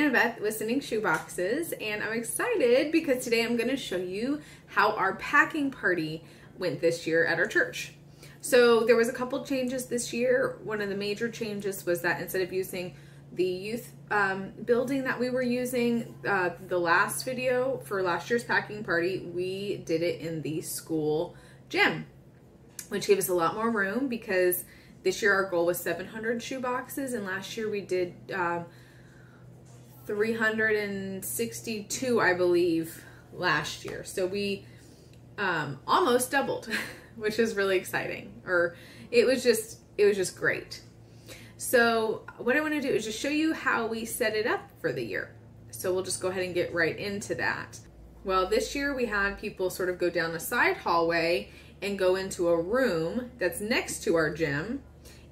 I'm Beth with Sending Shoeboxes, and I'm excited because today I'm going to show you how our packing party went this year at our church. So there was a couple changes this year. One of the major changes was that instead of using the youth building that we were using the last video for last year's packing party, we did it in the school gym, which gave us a lot more room because this year our goal was 700 shoeboxes, and last year we did 362, I believe, last year. So we almost doubled, which is really exciting. It was just great. So what I want to do is just show you how we set it up for the year. So we'll just go ahead and get right into that. Well, this year we had people sort of go down a side hallway and go into a room that's next to our gym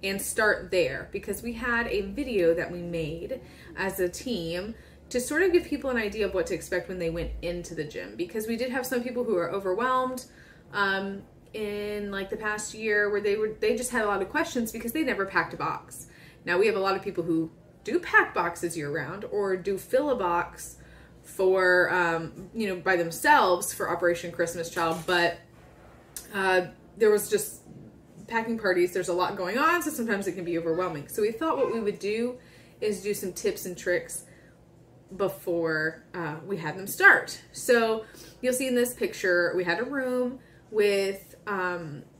and start there, because we had a video that we made as a team to sort of give people an idea of what to expect when they went into the gym, because we did have some people who were overwhelmed in like the past year where they just had a lot of questions because they never packed a box. Now we have a lot of people who do pack boxes year round or do fill a box for by themselves for Operation Christmas Child, but there was just packing parties, there's a lot going on, so sometimes it can be overwhelming. So we thought what we would do is do some tips and tricks before we had them start. So you'll see in this picture, we had a room with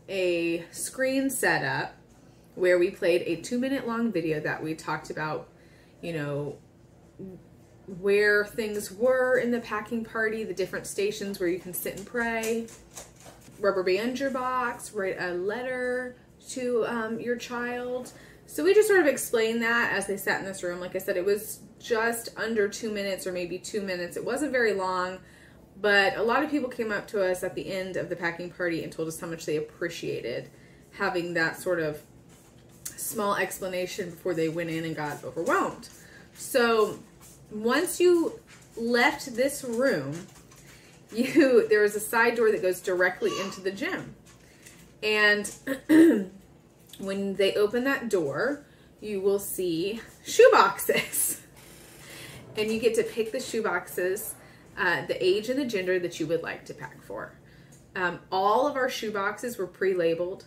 a screen set up where we played a 2-minute long video that we talked about, where things were in the packing party, the different stations where you can sit and pray, rubber band your box, write a letter to your child. So we just sort of explained that as they sat in this room. Like I said, it was just under 2 minutes or maybe 2 minutes. It wasn't very long, but a lot of people came up to us at the end of the packing party and told us how much they appreciated having that sort of small explanation before they went in and got overwhelmed. So once you left this room, there is a side door that goes directly into the gym. And when they open that door, you will see shoeboxes. And you get to pick the shoeboxes, the age and the gender that you would like to pack for. All of our shoeboxes were pre-labeled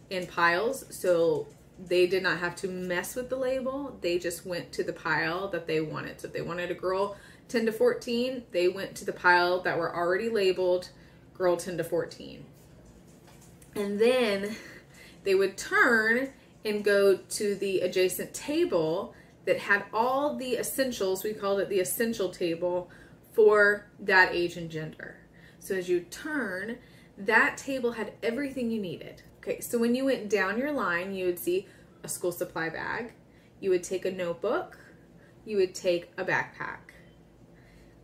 in piles, so they did not have to mess with the label. They just went to the pile that they wanted. So if they wanted a girl 10 to 14, they went to the pile that were already labeled girl 10 to 14. And then they would turn and go to the adjacent table that had all the essentials. We called it the essential table for that age and gender. So as you turn, that table had everything you needed. Okay, so when you went down your line, you would see a school supply bag, you would take a notebook, you would take a backpack,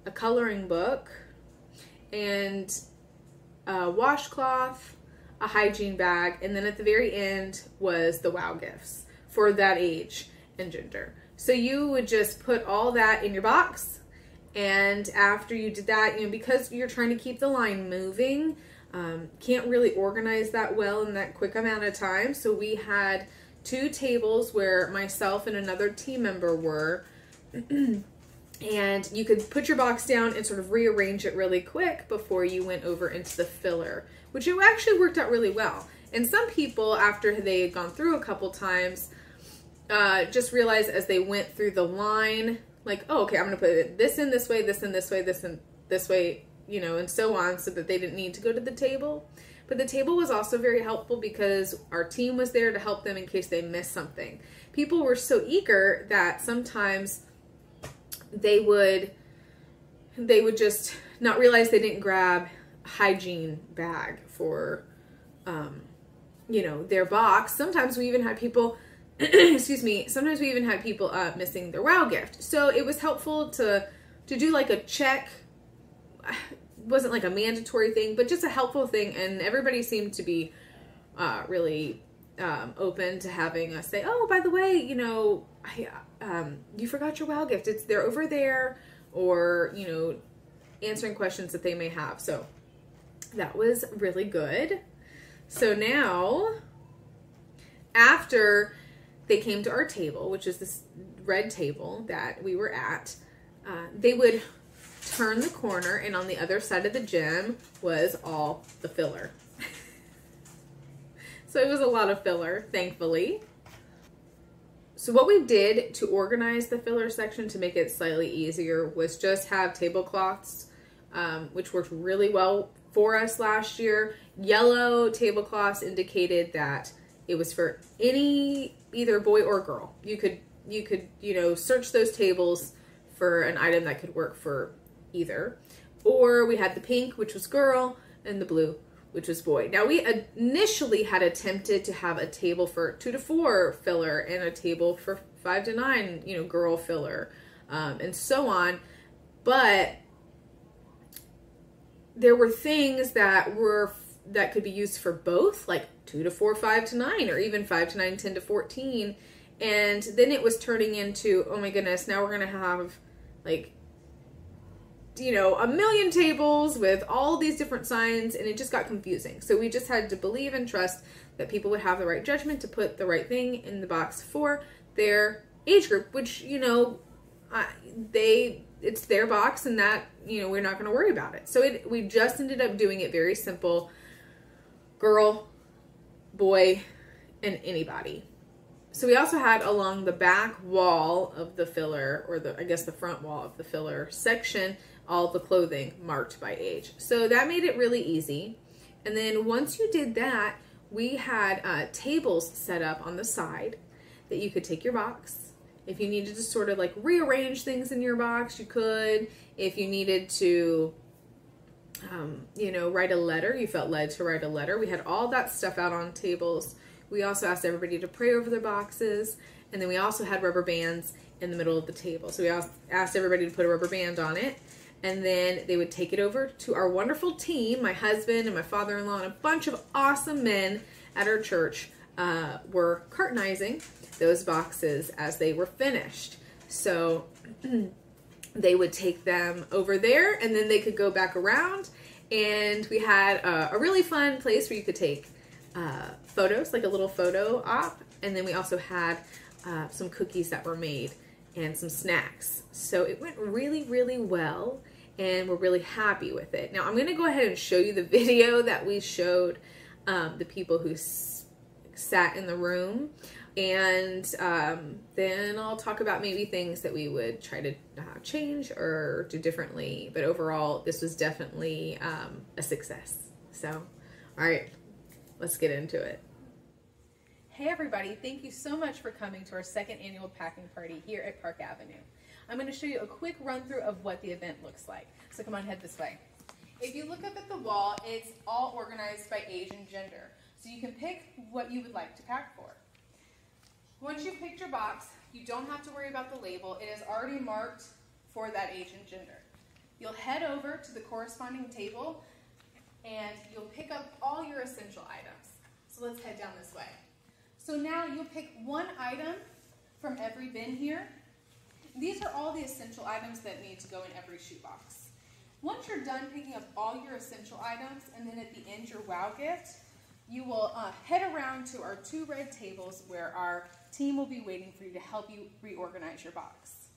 a coloring book, and a washcloth, a hygiene bag, and then at the very end was the wow gifts for that age and gender. So you would just put all that in your box, and after you did that, because you're trying to keep the line moving, can't really organize that well in that quick amount of time. So we had 2 tables where myself and another team member were, and you could put your box down and sort of rearrange it really quick before you went over into the filler, which it actually worked out really well. And some people, after they had gone through a couple times, just realized as they went through the line, like, oh, okay, I'm going to put this in this way, this in this way, this in this way, and so on, so that they didn't need to go to the table. But the table was also very helpful because our team was there to help them in case they missed something. People were so eager that sometimes they would just not realize they didn't grab a hygiene bag for, their box. Sometimes we even had people, excuse me, sometimes we even had people missing their wow gift. So it was helpful to do like a check. Wasn't like a mandatory thing, but just a helpful thing. And everybody seemed to be really open to having us say, oh, by the way, you forgot your wow gift. They're over there, or, answering questions that they may have. So that was really good. So now, after they came to our table, which is this red table that we were at, they would turn the corner, and on the other side of the gym was all the filler. So it was a lot of filler, thankfully. So what we did to organize the filler section to make it slightly easier was just have tablecloths, which worked really well for us last year. Yellow tablecloths indicated that it was for either boy or girl. You could, you know, search those tables for an item that could work for either. Or we had the pink, which was girl, and the blue, which was boy. Now, we initially had attempted to have a table for 2 to 4 filler and a table for 5 to 9, you know, girl filler, and so on. But there were things that could be used for both, like 2 to 4, 5 to 9, or even 5 to 9, 10 to 14. And then it was turning into, oh my goodness, now we're going to have like, you know, a million tables with all these different signs, and it just got confusing. So we just had to believe and trust that people would have the right judgment to put the right thing in the box for their age group, which, you know, it's their box, and that, you know, we're not going to worry about it. So we just ended up doing it very simple: girl, boy, and anybody. So we also had along the back wall of the filler, or I guess the front wall of the filler section, all the clothing marked by age. So that made it really easy. And then once you did that, we had tables set up on the side that you could take your box. If you needed to sort of like rearrange things in your box, you could. If you needed to, you know, write a letter, you felt led to write a letter, we had all that stuff out on tables. We also asked everybody to pray over their boxes. And then we also had rubber bands in the middle of the table. So we asked everybody to put a rubber band on it. And then they would take it over to our wonderful team. My husband and my father-in-law and a bunch of awesome men at our church were cartonizing those boxes as they were finished. So they would take them over there, and then they could go back around. And we had a really fun place where you could take photos, like a little photo op. And then we also had some cookies that were made and some snacks. So it went really, really well, and we're really happy with it. Now I'm going to go ahead and show you the video that we showed the people who sat in the room, and then I'll talk about maybe things that we would try to change or do differently. But overall, this was definitely a success. So, all right, let's get into it. Hey everybody, thank you so much for coming to our second annual packing party here at Park Avenue. I'm going to show you a quick run through of what the event looks like. So come on, head this way. If you look up at the wall, it's all organized by age and gender. So you can pick what you would like to pack for. Once you've picked your box, you don't have to worry about the label. It is already marked for that age and gender. You'll head over to the corresponding table and you'll pick up all your essential items. So let's head down this way. So now you'll pick one item from every bin here. These are all the essential items that need to go in every shoebox. Once you're done picking up all your essential items, and then at the end your wow gift, you will head around to our 2 red tables where our team will be waiting for you to help you reorganize your box.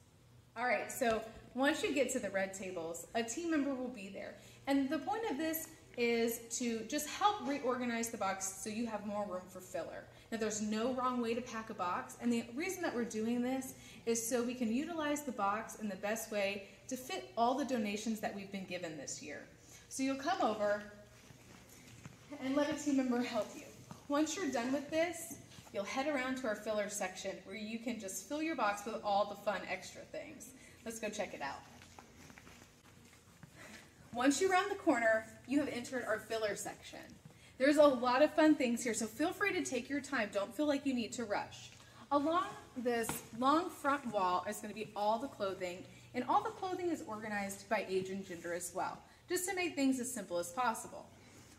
All right, so once you get to the red tables, a team member will be there. And the point of this is to just help reorganize the box so you have more room for filler. Now, there's no wrong way to pack a box, and the reason that we're doing this is so we can utilize the box in the best way to fit all the donations that we've been given this year. So you'll come over and let a team member help you. Once you're done with this, you'll head around to our filler section where you can just fill your box with all the fun extra things. Let's go check it out. Once you round the corner, you have entered our filler section. There's a lot of fun things here, so feel free to take your time. Don't feel like you need to rush. Along this long front wall is going to be all the clothing, and all the clothing is organized by age and gender as well, just to make things as simple as possible.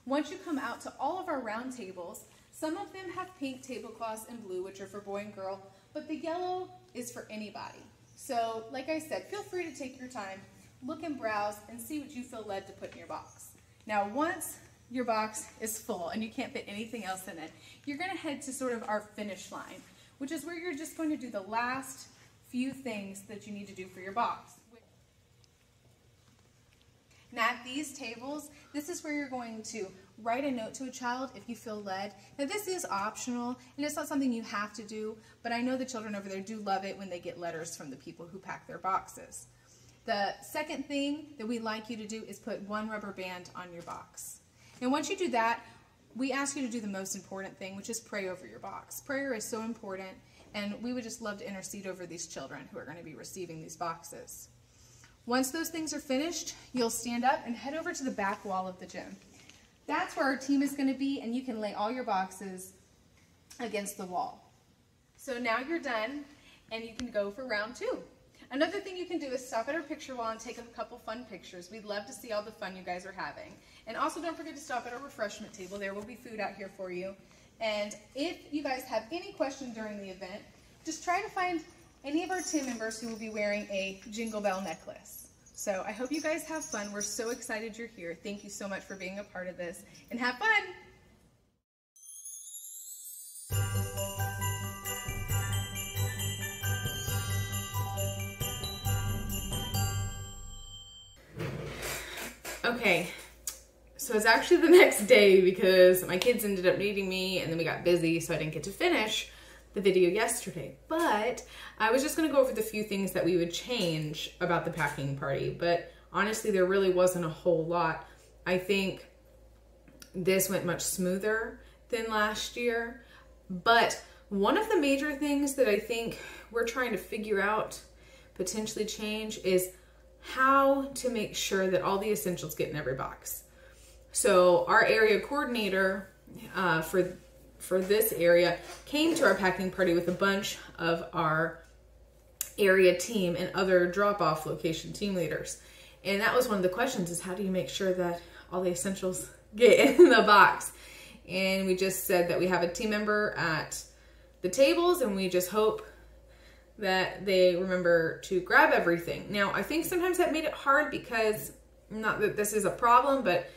Once you come out to all of our round tables, some of them have pink tablecloths and blue, which are for boy and girl, but the yellow is for anybody. So, like I said, feel free to take your time, look and browse, and see what you feel led to put in your box. Now, once your box is full and you can't fit anything else in it, you're going to head to sort of our finish line, which is where you're just going to do the last few things that you need to do for your box. And at these tables, this is where you're going to write a note to a child if you feel led. Now this is optional and it's not something you have to do, but I know the children over there do love it when they get letters from the people who pack their boxes. The second thing that we like you to do is put one rubber band on your box. And once you do that, we ask you to do the most important thing, which is pray over your box. Prayer is so important, and we would just love to intercede over these children who are going to be receiving these boxes. Once those things are finished, you'll stand up and head over to the back wall of the gym. That's where our team is going to be, and you can lay all your boxes against the wall. So now you're done, and you can go for round 2. Another thing you can do is stop at our picture wall and take a couple fun pictures. We'd love to see all the fun you guys are having. And also don't forget to stop at our refreshment table. There will be food out here for you. And if you guys have any questions during the event, just try to find any of our team members who will be wearing a Jingle Bell necklace. So I hope you guys have fun. We're so excited you're here. Thank you so much for being a part of this, and have fun. Okay, so it's actually the next day because my kids ended up needing me and then we got busy, so I didn't get to finish the video yesterday. But I was just gonna go over the few things that we would change about the packing party, but honestly, there really wasn't a whole lot. I think this went much smoother than last year, but one of the major things that I think we're trying to figure out, potentially change, is how to make sure that all the essentials get in every box. So our area coordinator for this area came to our packing party with a bunch of our area team and other drop-off location team leaders. And that was one of the questions, is how do you make sure that all the essentials get in the box? And we just said that we have a team member at the tables and we just hope that they remember to grab everything. Now, I think sometimes that made it hard because, not that this is a problem, but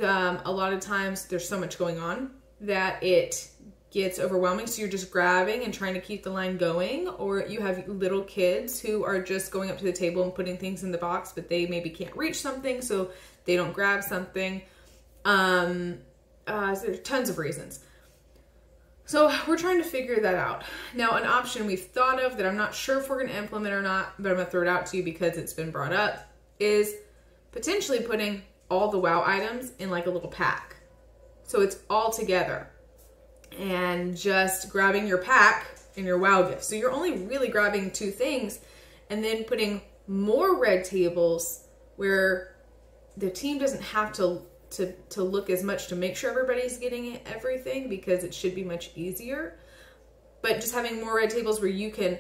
a lot of times there's so much going on that it gets overwhelming. So you're just grabbing and trying to keep the line going, or you have little kids who are just going up to the table and putting things in the box, but they maybe can't reach something, so they don't grab something. So there's tons of reasons. So we're trying to figure that out. Now, an option we've thought of that I'm not sure if we're going to implement or not, but I'm going to throw it out to you because it's been brought up, is potentially putting all the WOW items in like a little pack. So it's all together and just grabbing your pack and your WOW gift. So you're only really grabbing 2 things, and then putting more red tables where the team doesn't have to look as much to make sure everybody's getting everything, because it should be much easier. But just having more red tables where you can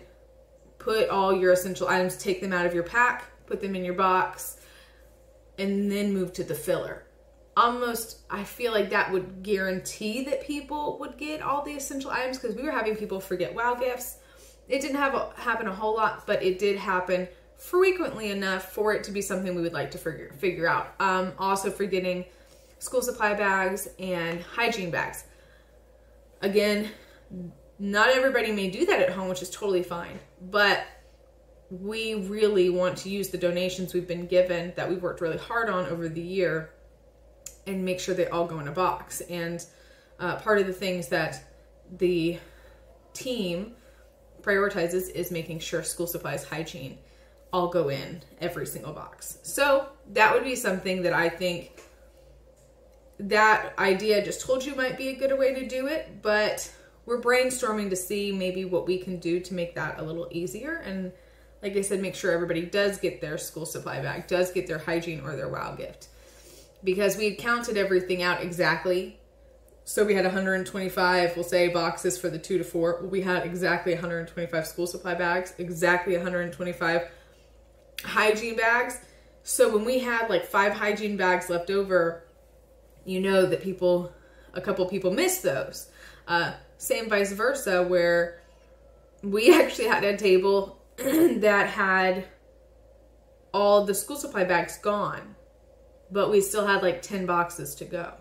put all your essential items, take them out of your pack, put them in your box, and then move to the filler. Almost, I feel like that would guarantee that people would get all the essential items, because we were having people forget WOW gifts. It didn't happen a whole lot, but it did happen frequently enough for it to be something we would like to figure out. Also forgetting school supply bags and hygiene bags. Again, not everybody may do that at home, which is totally fine, but we really want to use the donations we've been given that we've worked really hard on over the year and make sure they all go in a box. And part of the things that the team prioritizes is making sure school supplies, hygiene all go in every single box. So that would be something that I think, that idea I just told you might be a good way to do it, but we're brainstorming to see maybe what we can do to make that a little easier. And like I said, make sure everybody does get their school supply bag, does get their hygiene or their WOW gift, because we counted everything out exactly. So we had 125, we'll say, boxes for the 2 to 4. We had exactly 125 school supply bags, exactly 125 hygiene bags. So when we had like 5 hygiene bags left over, you know that a couple people missed those. Same vice versa, where we actually had a table that had all the school supply bags gone, but we still had like 10 boxes to go.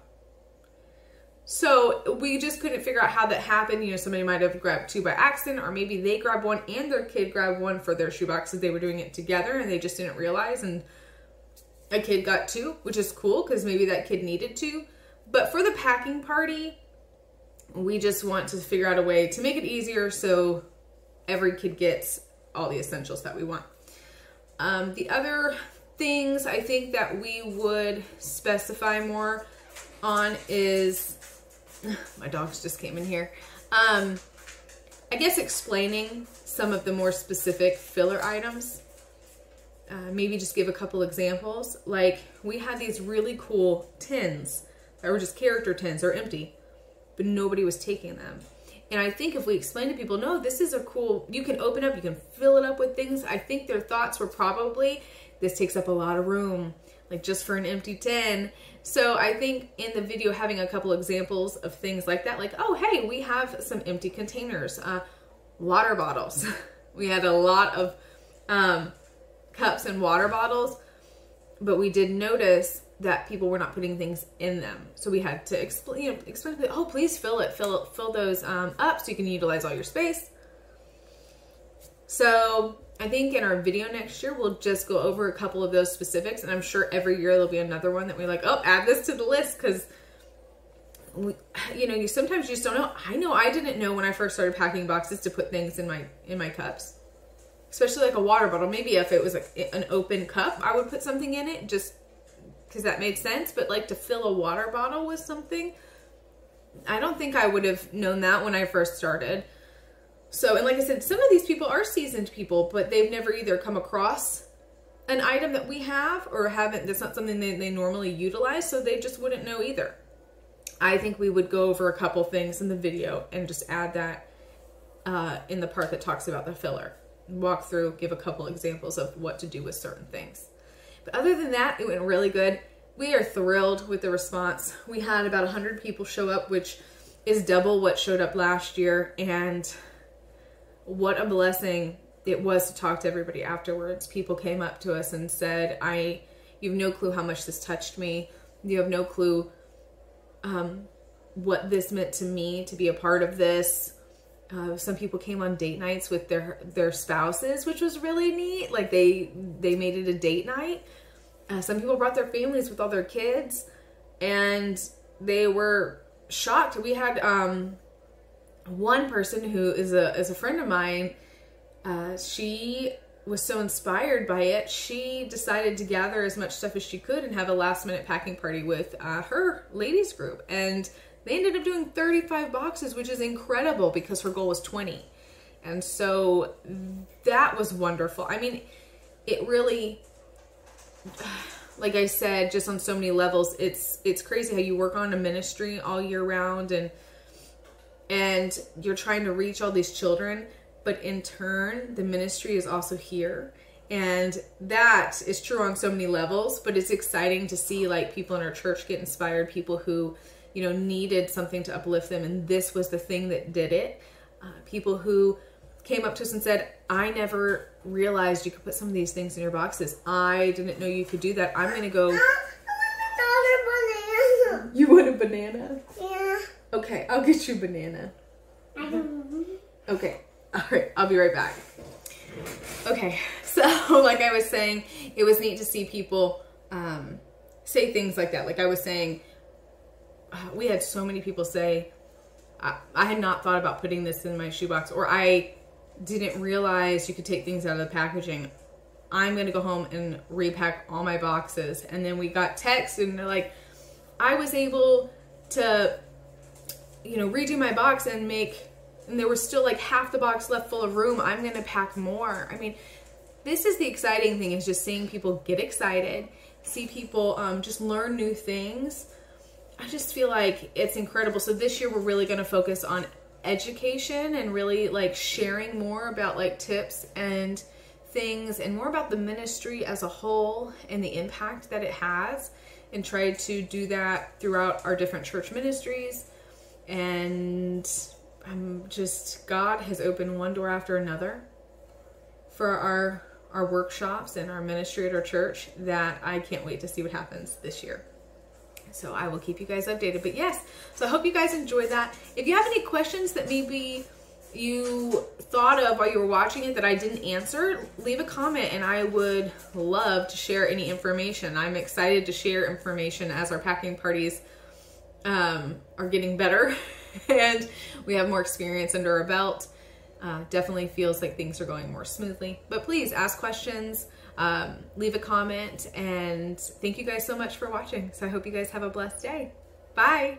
So we just couldn't figure out how that happened. You know, somebody might have grabbed 2 by accident, or maybe they grabbed one and their kid grabbed one for their shoeboxes. They were doing it together and they just didn't realize. And a kid got 2, which is cool because maybe that kid needed 2. But for the packing party, we just want to figure out a way to make it easier so every kid gets all the essentials that we want. The other things I think that we would specify more on is, my dogs just came in here. I guess explaining some of the more specific filler items. Maybe just give a couple examples. Like, we had these really cool tins that were just character tins or empty, but nobody was taking them. And I think if we explain to people, no, this is a cool, you can open up, you can fill it up with things. I think their thoughts were probably, this takes up a lot of room, like just for an empty tin. So I think in the video, having a couple examples of things like that, like, oh, hey, we have some empty containers, water bottles. We had a lot of cups and water bottles, but we did notice that people were not putting things in them. So we had to explain, oh, please fill those up so you can utilize all your space. So I think in our video next year, we'll just go over a couple of those specifics. And I'm sure every year there'll be another one that we're like, oh, add this to the list. Cause you sometimes you just don't know. I know I didn't know when I first started packing boxes to put things in my cups, especially like a water bottle. Maybe if it was like an open cup, I would put something in it just because that made sense. But like to fill a water bottle with something, I don't think I would have known that when I first started. So, and like I said, some of these people are seasoned people, but they've never either come across an item that we have or haven't, that's not something they normally utilize. So they just wouldn't know either. I think we would go over a couple things in the video and just add that in the part that talks about the filler. Walk through, give a couple examples of what to do with certain things. But other than that, it went really good. We are thrilled with the response. We had about 100 people show up, which is double what showed up last year. And what a blessing it was to talk to everybody afterwards. People came up to us and said, you have no clue how much this touched me. You have no clue what this meant to me to be a part of this. Some people came on date nights with their spouses, which was really neat. Like they made it a date night. Some people brought their families with all their kids, and they were shocked. We had one person who is a friend of mine. She was so inspired by it, she decided to gather as much stuff as she could and have a last-minute packing party with her ladies group. And they ended up doing 35 boxes, which is incredible because her goal was 20. And so that was wonderful. I mean, it really, like I said, just on so many levels, it's crazy how you work on a ministry all year round and you're trying to reach all these children, but in turn, the ministry is also here. And that is true on so many levels, but it's exciting to see like people in our church get inspired, people who, needed something to uplift them. And this was the thing that did it. People who came up to us and said, I never realized you could put some of these things in your boxes. I didn't know you could do that. I'm going to go. I want another banana. You want a banana? Yeah. Okay, I'll get you a banana. Okay. All right, I'll be right back. Okay, so like I was saying, it was neat to see people say things like that. Like I was saying, we had so many people say, I had not thought about putting this in my shoebox, or I didn't realize you could take things out of the packaging. I'm going to go home and repack all my boxes. And then we got texts and they're like, I was able to, redo my box and there was still like half the box left full of room. I'm going to pack more. I mean, this is the exciting thing, is just seeing people get excited, see people just learn new things. I just feel like it's incredible. So this year we're really going to focus on education and really like sharing more about like tips and things and more about the ministry as a whole and the impact that it has, and try to do that throughout our different church ministries. And God has opened one door after another for our workshops and our ministry at our church that I can't wait to see what happens this year. So I will keep you guys updated. But yes, so I hope you guys enjoyed that. If you have any questions that maybe you thought of while you were watching it that I didn't answer, leave a comment and I would love to share any information. I'm excited to share information as our packing parties are getting better and we have more experience under our belt. Definitely feels like things are going more smoothly. But please ask questions, leave a comment, and thank you guys so much for watching. So I hope you guys have a blessed day. Bye.